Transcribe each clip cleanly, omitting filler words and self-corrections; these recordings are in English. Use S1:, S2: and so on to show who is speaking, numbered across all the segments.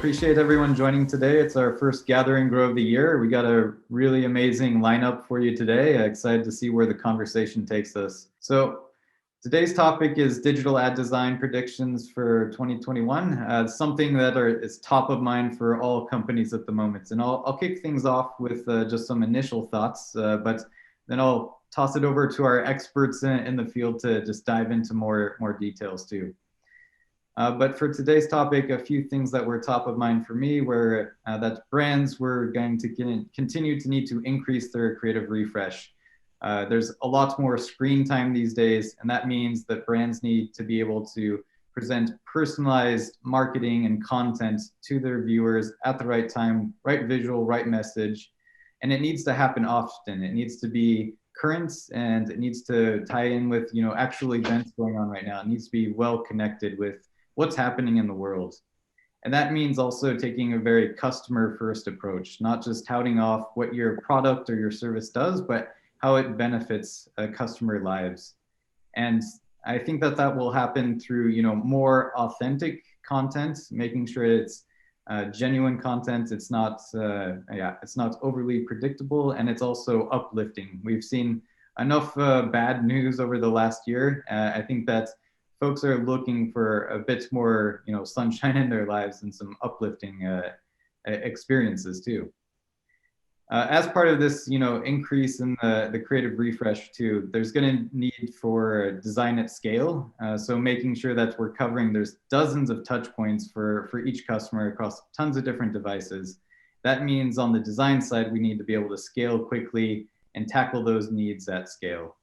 S1: appreciate everyone joining today. It's our first Gathering Grow of the year. We got a really amazing lineup for you today. Excited to see where the conversation takes us. So today's topic is digital ad design predictions for 2021, something that is top of mind for all companies at the moment. And I'll kick things off with just some initial thoughts, but then I'll toss it over to our experts in the field to just dive into more details too. But for today's topic, a few things that were top of mind for me were that brands were going to continue to need to increase their creative refresh. There's a lot more screen time these days, and that means that brands need to be able to present personalized marketing and content to their viewers at the right time, right visual, right message, and it needs to happen often. It needs to be current, and it needs to tie in with actual events going on right now. It needs to be well connected with what's happening in the world. And that means also taking a very customer first approach, not just touting off what your product or your service does, but how it benefits customer lives. And I think that will happen through more authentic content, making sure it's genuine content. It's not overly predictable, and it's also uplifting. We've seen enough bad news over the last year. I think that folks are looking for a bit more, sunshine in their lives and some uplifting experiences too. As part of this, increase in the creative refresh too, there's going to need for design at scale. So making sure that we're covering, there's dozens of touch points for each customer across tons of different devices. That means on the design side, we need to be able to scale quickly and tackle those needs at scale.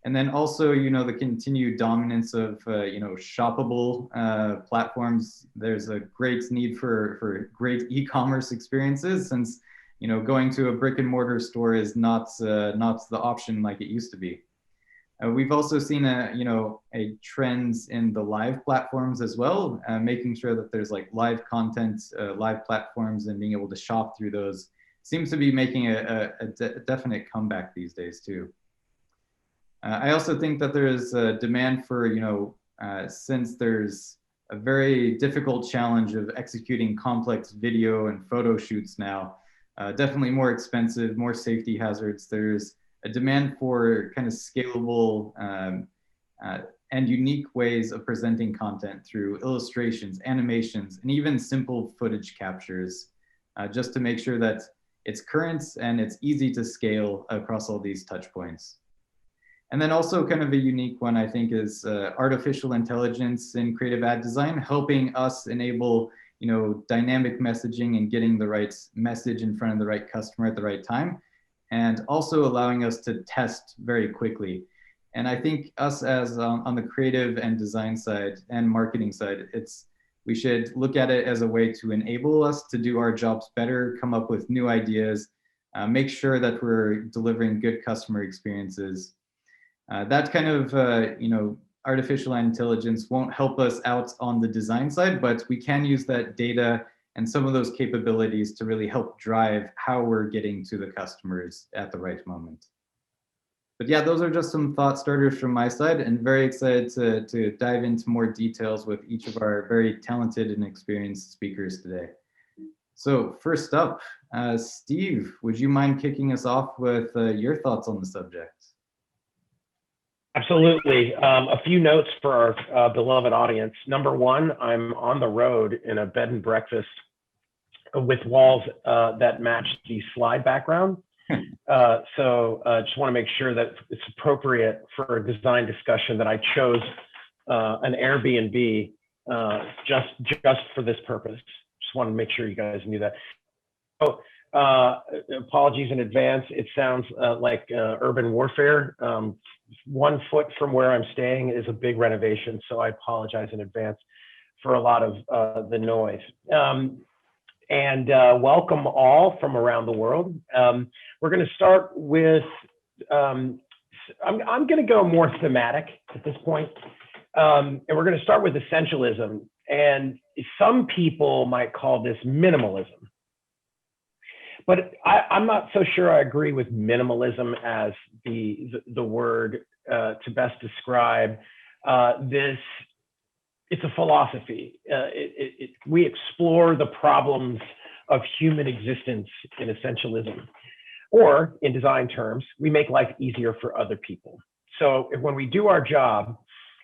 S1: And then also, the continued dominance of, shoppable platforms. There's a great need for great e-commerce experiences, since, going to a brick and mortar store is not the option like it used to be. We've also seen a trends in the live platforms as well, making sure that there's like live content, live platforms, and being able to shop through those seems to be making a definite comeback these days too. I also think that there is a demand for, since there's a very difficult challenge of executing complex video and photo shoots now, definitely more expensive, more safety hazards. There's a demand for kind of scalable and unique ways of presenting content through illustrations, animations, and even simple footage captures, just to make sure that it's current and it's easy to scale across all these touch points. And then also kind of a unique one, I think, is artificial intelligence in creative ad design, helping us enable, dynamic messaging and getting the right message in front of the right customer at the right time, and also allowing us to test very quickly. And I think us as on the creative and design side and marketing side, we should look at it as a way to enable us to do our jobs better, come up with new ideas, make sure that we're delivering good customer experiences. That kind of, artificial intelligence won't help us out on the design side, but we can use that data and some of those capabilities to really help drive how we're getting to the customers at the right moment. But yeah, those are just some thought starters from my side, and very excited to dive into more details with each of our very talented and experienced speakers today. So first up, Steve, would you mind kicking us off with your thoughts on the subject?
S2: Absolutely. A few notes for our beloved audience. Number one, I'm on the road in a bed and breakfast with walls that match the slide background. So just want to make sure that it's appropriate for a design discussion that I chose an Airbnb just for this purpose. Just want to make sure you guys knew that. So apologies in advance. It sounds like urban warfare. 1 foot from where I'm staying is a big renovation, so I apologize in advance for a lot of the noise. And welcome all from around the world. We're going to start with, I'm going to go more thematic at this point. And we're going to start with essentialism. And some people might call this minimalism. But I'm not so sure I agree with minimalism as the word to best describe this it's a philosophy. We explore the problems of human existence in essentialism, or in design terms, we make life easier for other people. So when we do our job,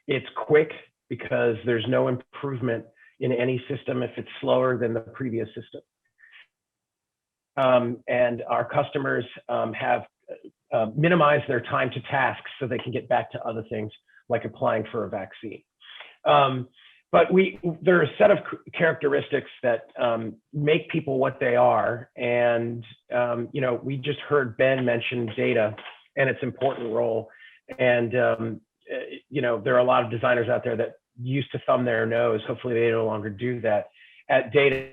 S2: it's quick because there's no improvement in any system if it's slower than the previous system. And our customers have minimized their time to tasks so they can get back to other things like applying for a vaccine. But there are a set of characteristics that make people what they are. And, you know, we just heard Ben mention data and its important role. And, you know, there are a lot of designers out there that used to thumb their nose. Hopefully they no longer do that at data,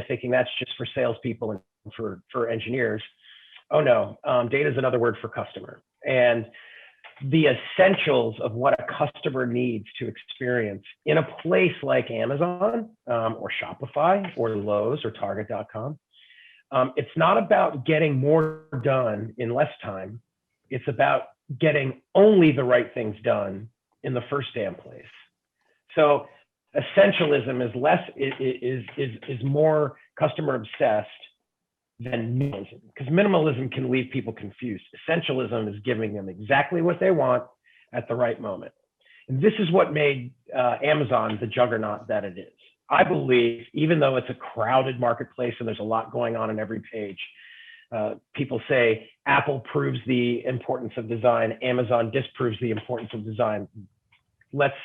S2: thinking that's just for salespeople and for engineers. Oh no, data is another word for customer. And the essentials of what a customer needs to experience in a place like Amazon or Shopify or Lowe's or Target.com. It's not about getting more done in less time. It's about getting only the right things done in the first damn place. So essentialism is more customer obsessed than minimalism, because minimalism can leave people confused. Essentialism is giving them exactly what they want at the right moment. And this is what made Amazon the juggernaut that it is. I believe, even though it's a crowded marketplace and there's a lot going on every page, people say Apple proves the importance of design, Amazon disproves the importance of design. Let's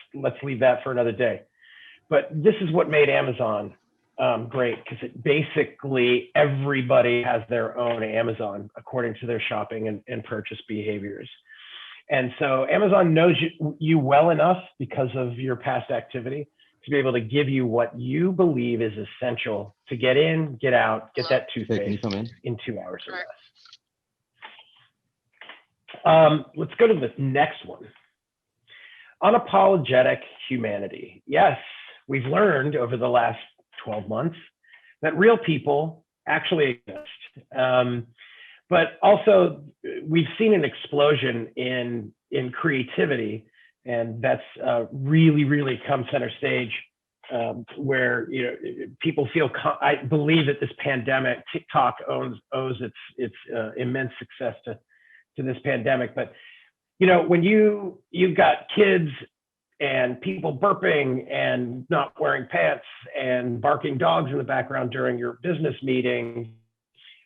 S2: leave that for another day. But this is what made Amazon great, because it basically everybody has their own Amazon according to their shopping and purchase behaviors. And so Amazon knows you well enough because of your past activity to be able to give you what you believe is essential to get in, get out, get that toothpaste in 2 hours or less. Let's go to the next one. Unapologetic humanity. Yes, we've learned over the last 12 months that real people actually exist. But also we've seen an explosion in creativity, and that's really come center stage, where, you know, people feel, I believe that this pandemic, TikTok owes its immense success to this pandemic. But, you know, when you've got kids and people burping and not wearing pants and barking dogs in the background during your business meeting,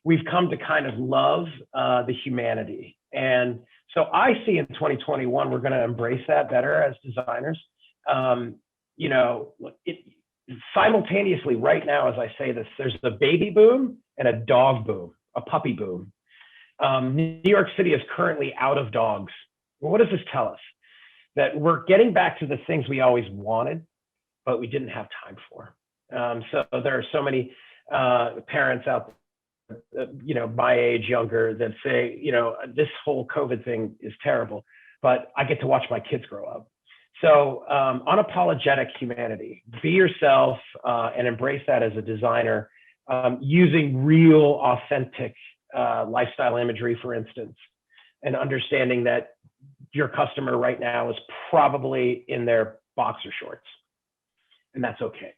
S2: we've come to kind of love the humanity. And so I see in 2021, we're going to embrace that better as designers. You know, simultaneously right now, as I say this, there's the baby boom and a dog boom, a puppy boom. New York City is currently out of dogs. Well, what does this tell us? That we're getting back to the things we always wanted, but we didn't have time for. So there are so many parents out there, you know, my age, younger, that say, you know, this whole COVID thing is terrible, but I get to watch my kids grow up. So unapologetic humanity, be yourself and embrace that as a designer, using real, authentic lifestyle imagery, for instance, and understanding that your customer right now is probably in their boxer shorts, and that's okay.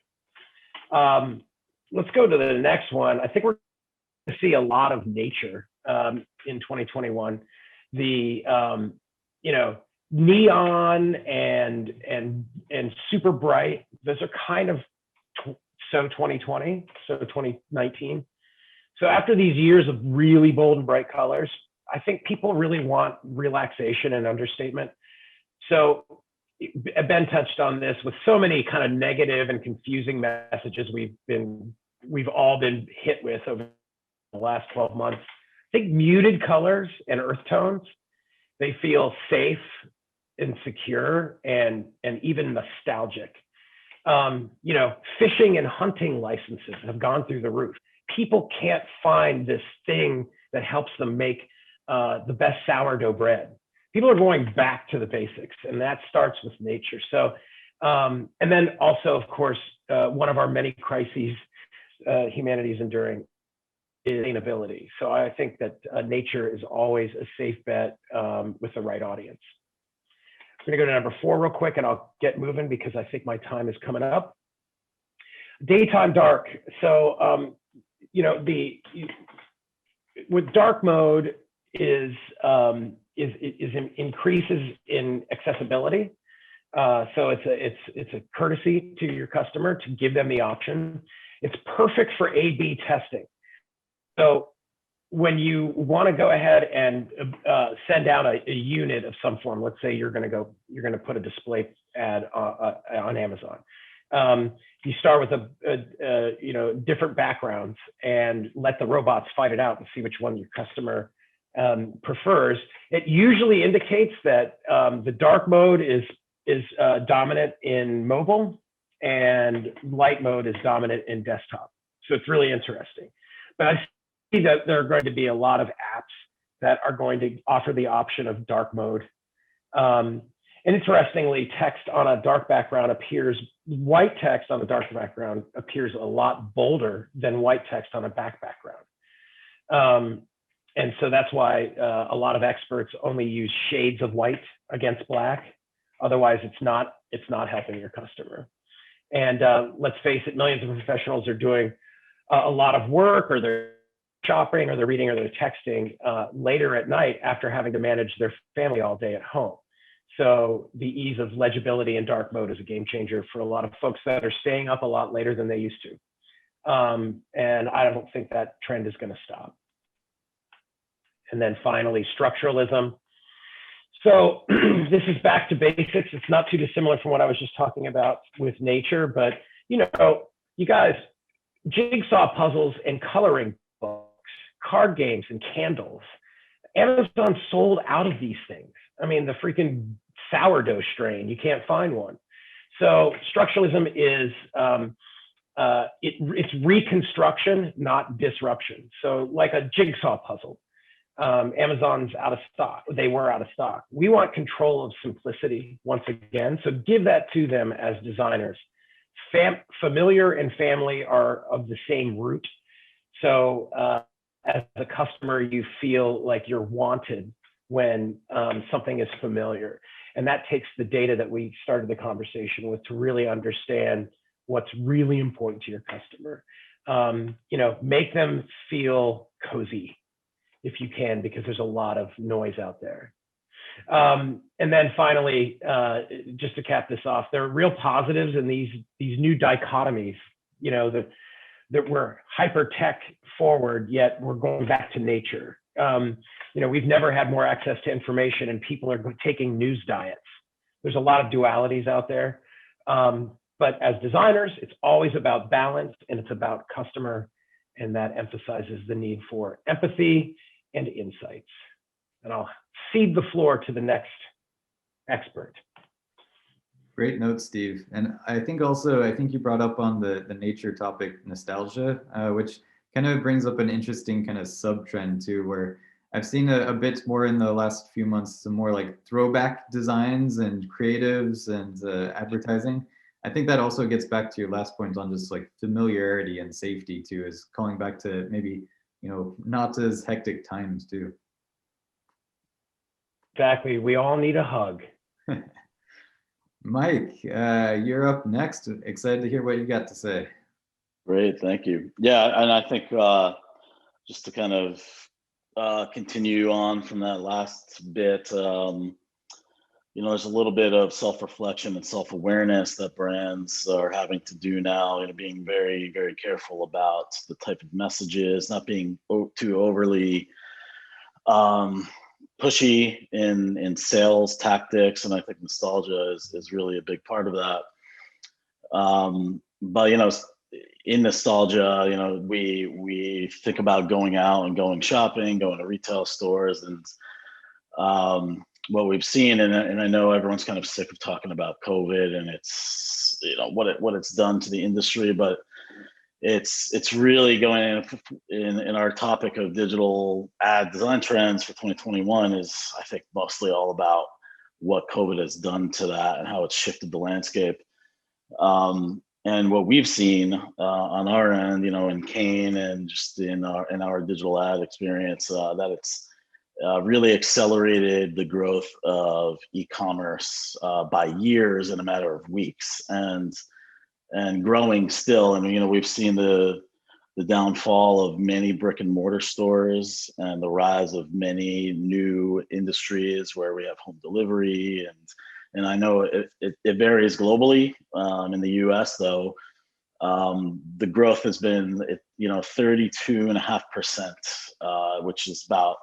S2: Let's go to the next one. I think we're going to see a lot of nature in 2021. The you know, neon and super bright. Those are kind of so 2020, so 2019. So after these years of really bold and bright colors, I think people really want relaxation and understatement. So Ben touched on this with so many kind of negative and confusing messages we've all been hit with over the last 12 months. I think muted colors and earth tones, they feel safe and secure and even nostalgic. You know, fishing and hunting licenses have gone through the roof. People can't find this thing that helps them make the best sourdough bread. People are going back to the basics, and that starts with nature. So, and then also, of course, one of our many crises humanity is enduring is sustainability. So I think that nature is always a safe bet with the right audience. going to go to number 4 real quick, and I'll get moving because I think my time is coming up. Daytime dark. So, with dark mode is increases in accessibility. So it's a courtesy to your customer to give them the option. It's perfect for A/B testing. So when you want to go ahead and send out a unit of some form, let's say you're going to put a display ad on Amazon. You start with different backgrounds and let the robots fight it out and see which one your customer prefers. It usually indicates that the dark mode is dominant in mobile and light mode is dominant in desktop. So it's really interesting. But I see that there are going to be a lot of apps that are going to offer the option of dark mode. And interestingly, text on a dark background white text on a dark background appears a lot bolder than white text on a background. And so that's why a lot of experts only use shades of white against black. Otherwise, it's not helping your customer. And let's face it, millions of professionals are doing a lot of work, or they're shopping, or they're reading, or they're texting later at night after having to manage their family all day at home. So the ease of legibility in dark mode is a game changer for a lot of folks that are staying up a lot later than they used to. And I don't think that trend is going to stop. And then finally, structuralism. So this is back to basics. It's not too dissimilar from what I was just talking about with nature, but you guys, jigsaw puzzles and coloring books, card games and candles. Amazon sold out of these things. I mean, the freaking sourdough strain, you can't find one. So structuralism is, it's reconstruction, not disruption. So like a jigsaw puzzle. Amazon's out of stock. They were out of stock. We want control of simplicity once again. So give that to them as designers. Familiar and family are of the same root. So as a customer, you feel like you're wanted when something is familiar. And that takes the data that we started the conversation with to really understand what's really important to your customer. Make them feel cozy if you can, because there's a lot of noise out there. And then finally, just to cap this off, there are real positives in these new dichotomies, that we're hyper tech forward, yet we're going back to nature. We've never had more access to information, and people are taking news diets. There's a lot of dualities out there. But as designers, it's always about balance, and it's about customer, and that emphasizes the need for empathy and insights. And I'll cede the floor to the next expert.
S1: Great notes, Steve. And I think you brought up on the nature topic, nostalgia, which kind of brings up an interesting kind of sub-trend too, where I've seen a bit more in the last few months, some more like throwback designs and creatives and advertising. I think that also gets back to your last point on just like familiarity and safety too, is calling back to maybe, not as hectic times too.
S2: Exactly. We all need a hug.
S1: Mike, you're up next. Excited to hear what you got to say.
S3: Great, thank you. Yeah, and I think just to kind of continue on from that last bit, there's a little bit of self-reflection and self-awareness that brands are having to do now, being very, very careful about the type of messages, not being too overly pushy in sales tactics. And I think nostalgia is really a big part of that. But, in nostalgia, we think about going out and going shopping, going to retail stores, and what we've seen, and I know everyone's kind of sick of talking about COVID and it's what it's done to the industry, but it's really going in our topic of digital ad design trends for 2021 is, I think, mostly all about what COVID has done to that and how it's shifted the landscape. And what we've seen on our end, in KANE and just in our digital ad experience, that really accelerated the growth of e-commerce by years in a matter of weeks, and growing still. And we've seen the downfall of many brick and mortar stores and the rise of many new industries where we have home delivery, and I know it varies globally. In the U.S. though, the growth has been 32.5%, which is about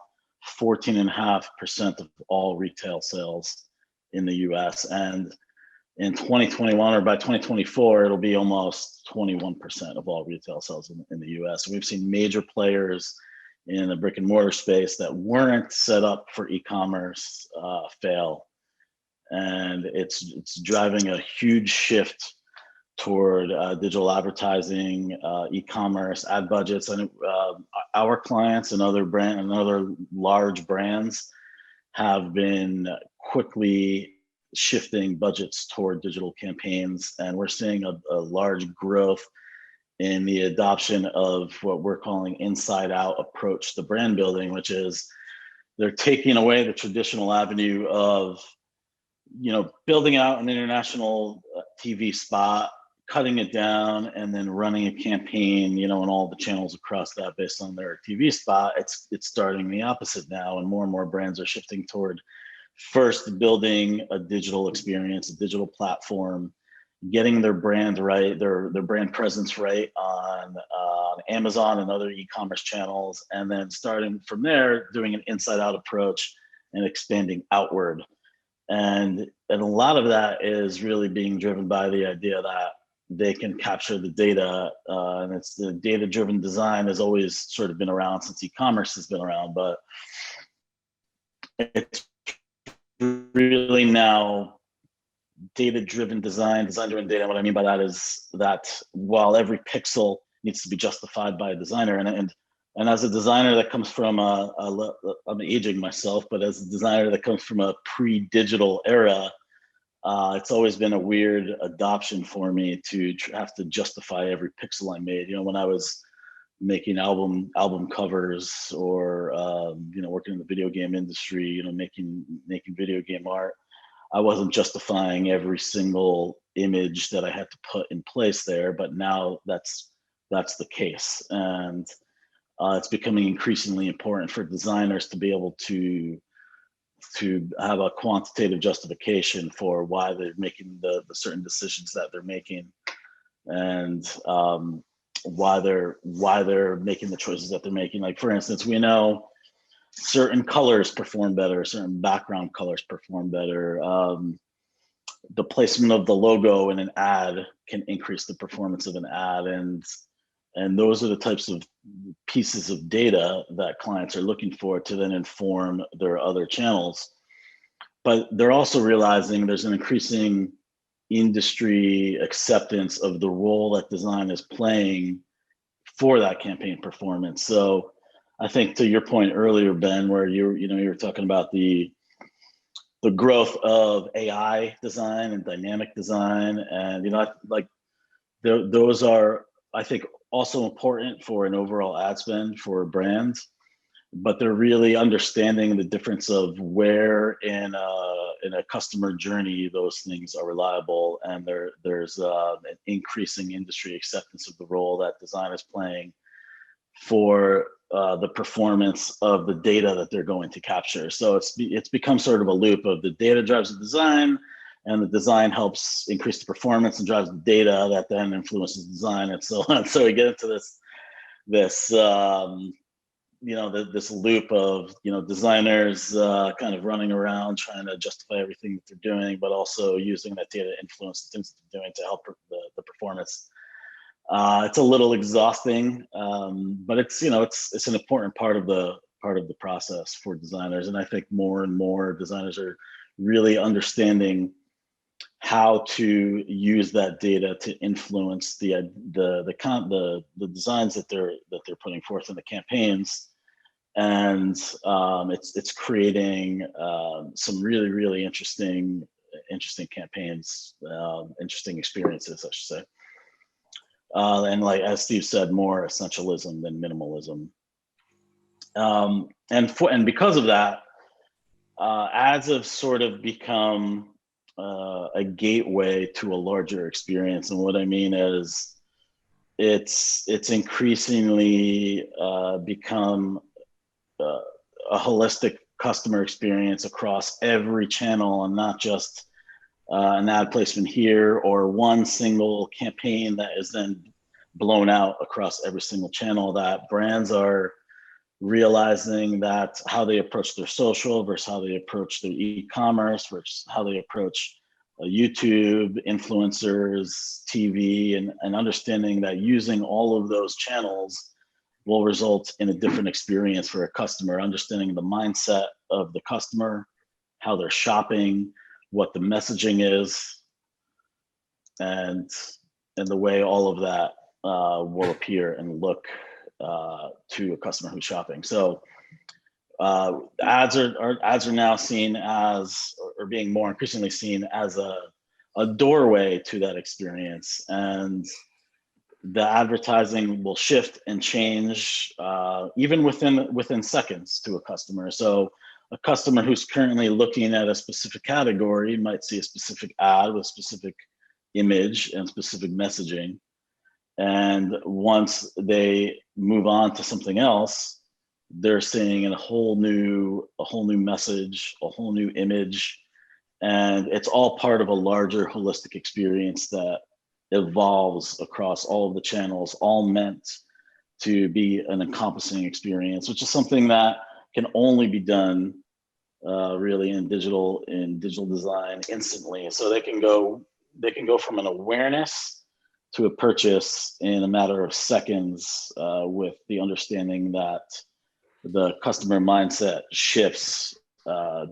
S3: 14.5% of all retail sales in the U.S. And in 2021, or by 2024, it'll be almost 21% of all retail sales in the US. We've seen major players in the brick and mortar space that weren't set up for e-commerce fail. And it's driving a huge shift toward digital advertising, e-commerce, ad budgets. And our clients and other large brands have been quickly shifting budgets toward digital campaigns, and we're seeing a large growth in the adoption of what we're calling inside out approach to brand building, which is they're taking away the traditional avenue of building out an international TV spot, cutting it down, and then running a campaign in all the channels across that based on their TV spot. It's starting the opposite now, and more brands are shifting toward first building a digital experience, a digital platform, getting their brand right, their brand presence right on Amazon and other e-commerce channels, and then starting from there, doing an inside-out approach and expanding outward. And a lot of that is really being driven by the idea that they can capture the data, and it's the data-driven design has always sort of been around since e-commerce has been around, but it's really now data-driven design-driven data. What I mean by that is that while every pixel needs to be justified by a designer, and as a designer that comes from I'm aging myself, but as a designer that comes from a pre-digital era, it's always been a weird adoption for me to have to justify every pixel I made. When I was making album covers, or working in the video game industry, making video game art, I wasn't justifying every single image that I had to put in place there, but now that's the case, and it's becoming increasingly important for designers to be able to have a quantitative justification for why they're making the certain decisions that they're making, and why they're making the choices that they're making. Like, for instance, we know certain colors perform better, certain background colors perform better. The placement of the logo in an ad can increase the performance of an ad, and those are the types of pieces of data that clients are looking for to then inform their other channels. But they're also realizing there's an increasing industry acceptance of the role that design is playing for that campaign performance. So I think, to your point earlier, Ben, where you were talking about the growth of AI design and dynamic design, and those are, I think, also important for an overall ad spend for brands, but they're really understanding the difference of where in a customer journey those things are reliable, and there's an increasing industry acceptance of the role that design is playing for the performance of the data that they're going to capture. So it's become sort of a loop of the data drives the design, and the design helps increase the performance and drives the data that then influences design, and so on. So we get into this loop of designers kind of running around trying to justify everything that they're doing, but also using that data to influence the things that they're doing to help the performance. It's a little exhausting, but it's an important part of the process for designers, and I think more and more designers are really understanding how to use that data to influence the designs that they're putting forth in the campaigns, and it's creating some really interesting campaigns, interesting experiences, I should say. And like as Steve said, more essentialism than minimalism. And because of that, ads have sort of become a gateway to a larger experience. And what I mean is, it's increasingly become a holistic customer experience across every channel, and not just an ad placement here or one single campaign that is then blown out across every single channel. That brands are realizing that how they approach their social versus how they approach their e-commerce versus how they approach YouTube, influencers, TV, and understanding that using all of those channels will result in a different experience for a customer, understanding the mindset of the customer, how they're shopping, what the messaging is, and the way all of that will appear and look to a customer who's shopping. So ads are now seen as, or being more increasingly seen as a doorway to that experience, and the advertising will shift and change even within seconds to a customer. So a customer who's currently looking at a specific category might see a specific ad with specific image and specific messaging. And once they move on to something else, they're seeing a whole new message, a whole new image, and it's all part of a larger holistic experience that evolves across all of the channels, all meant to be an encompassing experience, which is something that can only be done really in digital design instantly. So they can go from an awareness to a purchase in a matter of seconds, with the understanding that the customer mindset shifts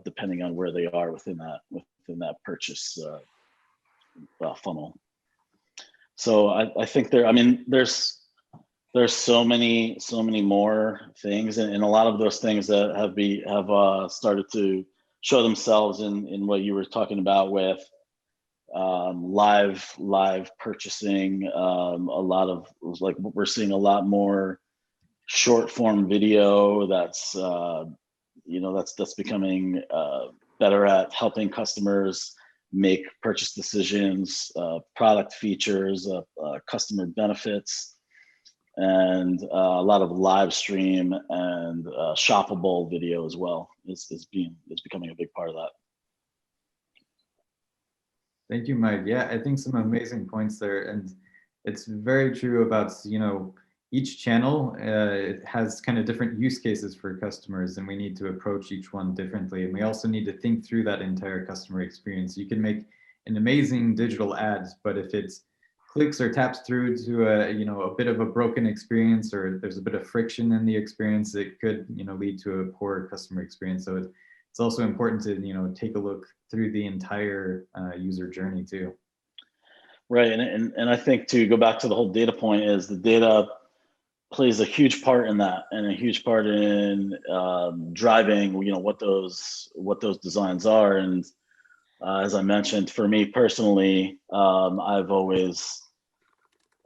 S3: depending on where they are within that purchase funnel. So I think there's so many more things, and a lot of those things that have started to show themselves in what you were talking about with live purchasing. A lot of, like, we're seeing a lot more short form video that's becoming better at helping customers make purchase decisions, product features, customer benefits, and a lot of live stream and shoppable video as well is becoming a big part of that.
S1: Thank you, Mike. Yeah, I think some amazing points there, and it's very true about, each channel. It has kind of different use cases for customers, and we need to approach each one differently. And we also need to think through that entire customer experience. You can make an amazing digital ad, but if it clicks or taps through to a bit of a broken experience, or there's a bit of friction in the experience, it could lead to a poor customer experience. So it's also important to take a look through the entire user journey too.
S3: Right, and I think, to go back to the whole data point, is the data plays a huge part in that, and a huge part in driving what those designs are. And as I mentioned, for me personally, I've always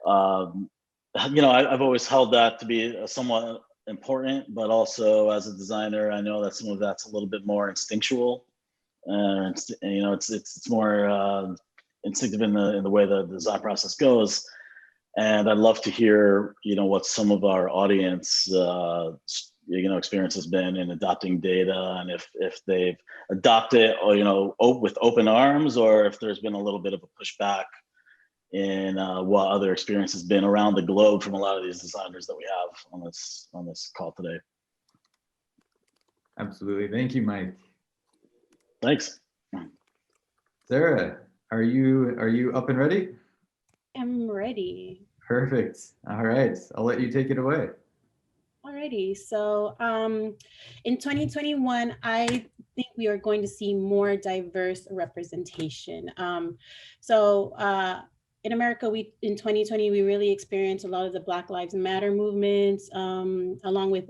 S3: I've always held that to be somewhat important, but also as a designer, I know that some of that's a little bit more instinctual, and it's more instinctive in the way the design process goes. And I'd love to hear what some of our audience experience has been in adopting data, and if they've adopted with open arms, or if there's been a little bit of a pushback in what other experience has been around the globe from a lot of these designers that we have on this call today.
S1: Absolutely. Thank you, Mike.
S3: Thanks.
S1: Sarah, are you up and ready?
S4: I'm ready.
S1: Perfect. All right. I'll let you take it away.
S4: Alrighty. So in 2021, I think we are going to see more diverse representation. In America, in 2020, we really experienced a lot of the Black Lives Matter movements, along with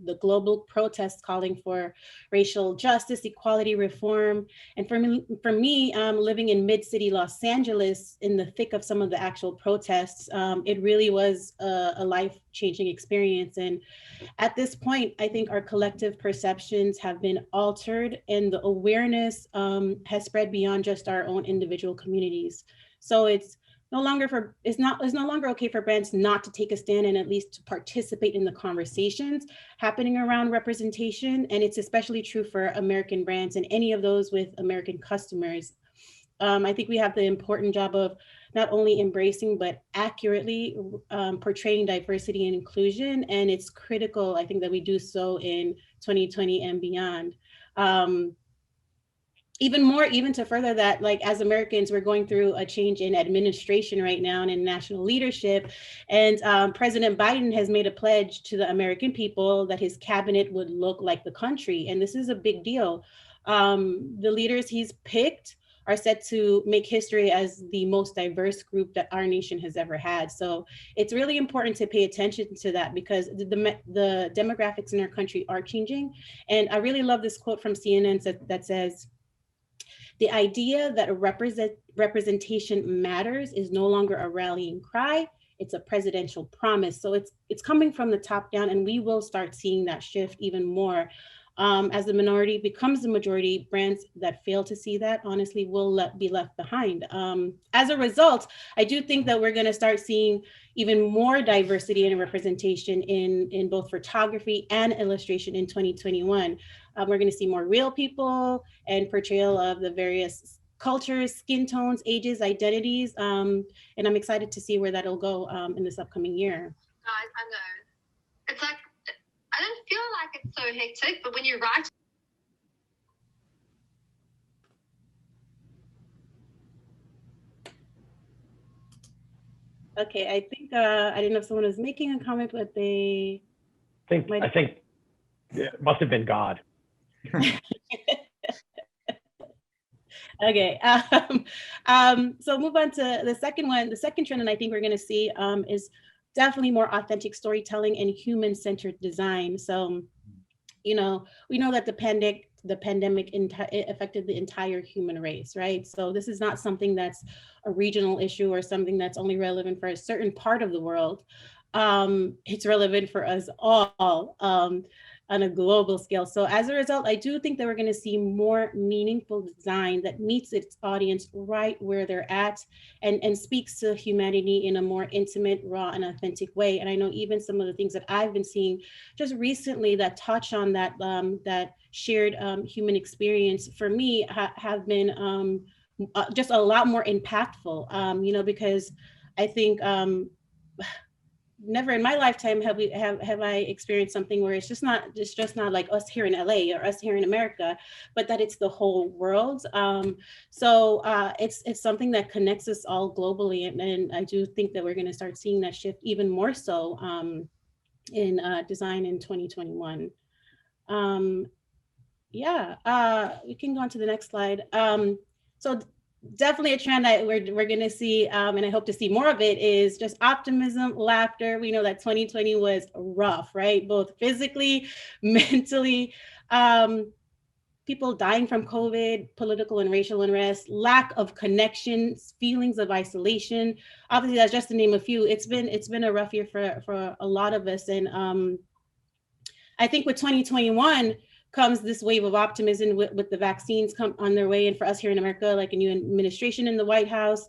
S4: the global protests calling for racial justice, equality, reform. And for me, living in mid-city Los Angeles in the thick of some of the actual protests, it really was a life-changing experience. And at this point, I think our collective perceptions have been altered, and the awareness has spread beyond just our own individual communities. So it's no longer okay for brands not to take a stand and at least to participate in the conversations happening around representation. And it's especially true for American brands and any of those with American customers. I think we have the important job of not only embracing, but accurately portraying diversity and inclusion. And it's critical, I think, that we do so in 2020 and beyond. Even to further that, like, as Americans, we're going through a change in administration right now and in national leadership. And President Biden has made a pledge to the American people that his cabinet would look like the country. And this is a big deal. The leaders he's picked are set to make history as the most diverse group that our nation has ever had. So it's really important to pay attention to that, because the demographics in our country are changing. And I really love this quote from CNN that says, "The idea that representation matters is no longer a rallying cry, it's a presidential promise." So it's coming from the top down, and we will start seeing that shift even more. As the minority becomes the majority, brands that fail to see that, honestly, will be left behind. As a result, I do think that we're going to start seeing even more diversity and representation in both photography and illustration in 2021. We're going to see more real people and portrayal of the various cultures, skin tones, ages, identities. And I'm excited to see where that'll go in this upcoming year.
S5: I know. It's like, I don't feel like it's so hectic, but when you write.
S4: Okay, I think, I didn't know if someone was making a comment, but I
S2: think it must have been God.
S4: Okay, so move on to the second one. The second trend, and I think we're going to see is definitely more authentic storytelling and human-centered design. So, we know that the pandemic affected the entire human race, right? So this is not something that's a regional issue or something that's only relevant for a certain part of the world. It's relevant for us all. On a global scale. So as a result, I do think that we're going to see more meaningful design that meets its audience right where they're at and speaks to humanity in a more intimate, raw, and authentic way. And I know even some of the things that I've been seeing just recently that touch on that that shared human experience for me have been just a lot more impactful, because I think never in my lifetime have I experienced something where it's just not like us here in LA or us here in America, but that it's the whole world. So it's something that connects us all globally, and I do think that we're going to start seeing that shift even more so in design in 2021. We can go on to the next slide. So definitely a trend that we're going to see, and I hope to see more of it, is just optimism, laughter. We know that 2020 was rough, right? Both physically, mentally, people dying from COVID, political and racial unrest, lack of connections, feelings of isolation. Obviously, that's just to name a few. It's been a rough year for a lot of us, and I think with 2021 comes this wave of optimism with the vaccines come on their way. And for us here in America, like a new administration in the White House,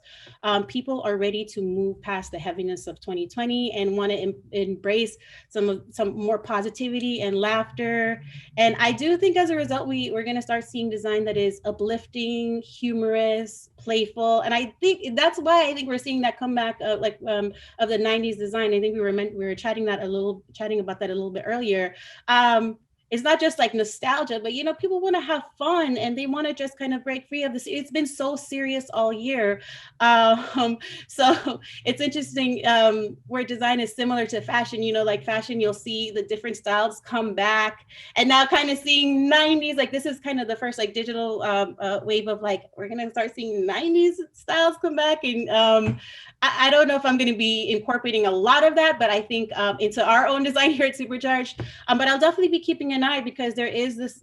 S4: people are ready to move past the heaviness of 2020 and want to embrace some more positivity and laughter. And I do think as a result, we're going to start seeing design that is uplifting, humorous, playful. And I think that's why I think we're seeing that comeback of the 90s design. I think we were chatting about that a little bit earlier. it's not just like nostalgia, but people want to have fun and they want to just kind of break free of this. It's been so serious all year. So it's interesting where design is similar to fashion, like fashion, you'll see the different styles come back, and now kind of seeing 90s, like this is kind of the first like digital wave of like, we're going to start seeing 90s styles come back. And I don't know if I'm going to be incorporating a lot of that, but I think into our own design here at Supercharged. But I'll definitely be keeping an eye, because there is this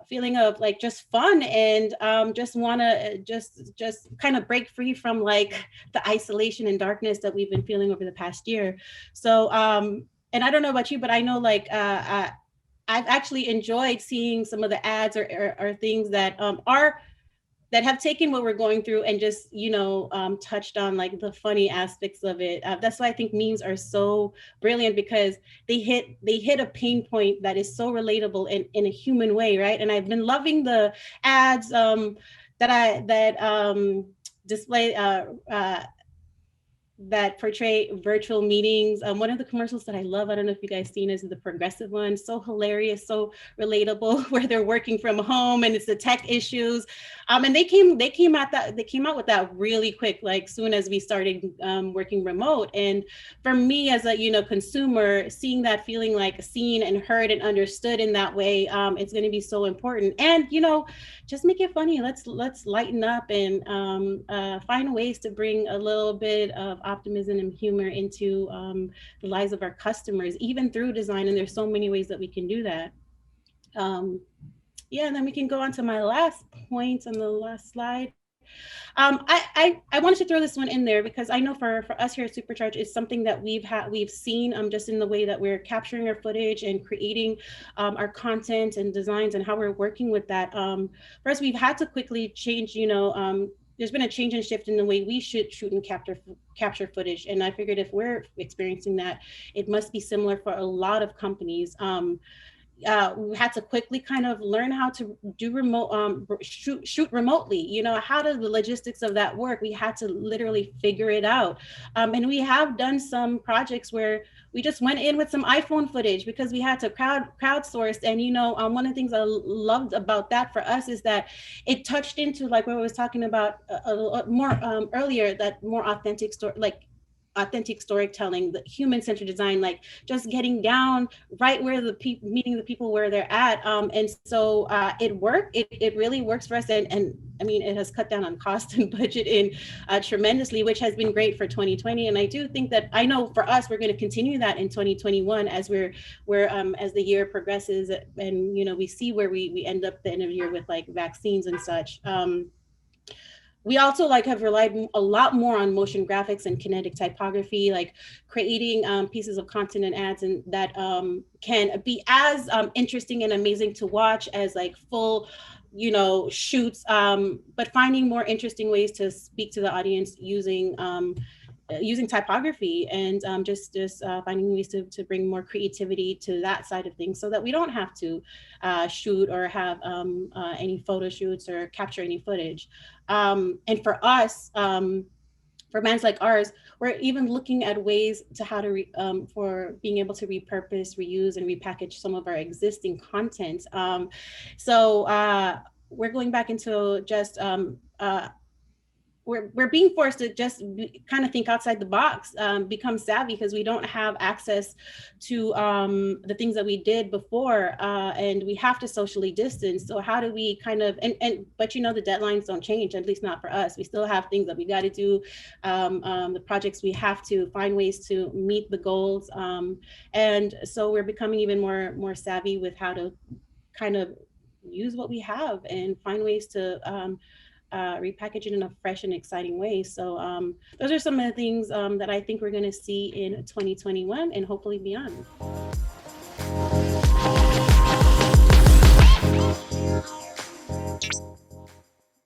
S4: feeling of like just fun, and just want to just kind of break free from like the isolation and darkness that we've been feeling over the past year. So and I don't know about you, but I know like I've actually enjoyed seeing some of the ads or things that that have taken what we're going through and just, touched on like the funny aspects of it. That's why I think memes are so brilliant, because they hit a pain point that is so relatable in a human way, right? And I've been loving the ads that display that portray virtual meetings. One of the commercials that I love, I don't know if you guys seen, is the Progressive one. So hilarious, so relatable, where they're working from home and it's the tech issues. And they came out with that really quick, like soon as we started working remote. And for me as a consumer, seeing that, feeling like seen and heard and understood in that way, it's going to be so important. And just make it funny. Let's lighten up and find ways to bring a little bit of optimism and humor into the lives of our customers, even through design. And there's so many ways that we can do that. Yeah, and then we can go on to my last point on the last slide. I wanted to throw this one in there because I know for us here at Supercharged, it's something that we've seen just in the way that we're capturing our footage and creating our content and designs and how we're working with that. First, we've had to quickly change, there's been a change and shift in the way we should shoot and capture footage. And I figured if we're experiencing that, it must be similar for a lot of companies. We had to quickly kind of learn how to do remote shoot remotely. How does the logistics of that work? We had to literally figure it out. And we have done some projects where we just went in with some iPhone footage because we had to crowdsource. And one of the things I loved about that for us is that it touched into like what I was talking about more earlier, that more authentic story, like authentic storytelling, the human-centered design, like just getting down right where the people, meeting the people where they're at. And so it worked. It really works for us. And I mean, it has cut down on cost and budget in tremendously, which has been great for 2020. And I do think that, I know for us, we're going to continue that in 2021 as we're as the year progresses, and we see where we end up the end of the year with like vaccines and such. We also have relied a lot more on motion graphics and kinetic typography, like creating pieces of content and ads and that can be as interesting and amazing to watch as like full, shoots, but finding more interesting ways to speak to the audience using typography and just finding ways to bring more creativity to that side of things, so that we don't have to shoot or have any photo shoots or capture any footage. And for us, for brands like ours, we're even looking at ways to how to for being able to repurpose, reuse, and repackage some of our existing content. So we're going back into just we're being forced to just kind of think outside the box, become savvy, because we don't have access to the things that we did before, and we have to socially distance. So how do we kind of, but the deadlines don't change, at least not for us. We still have things that we got to do, the projects we have to find ways to meet the goals. And so we're becoming even more savvy with how to kind of use what we have and find ways to repackage it in a fresh and exciting way. So those are some of the things that I think we're going to see in 2021 and hopefully beyond.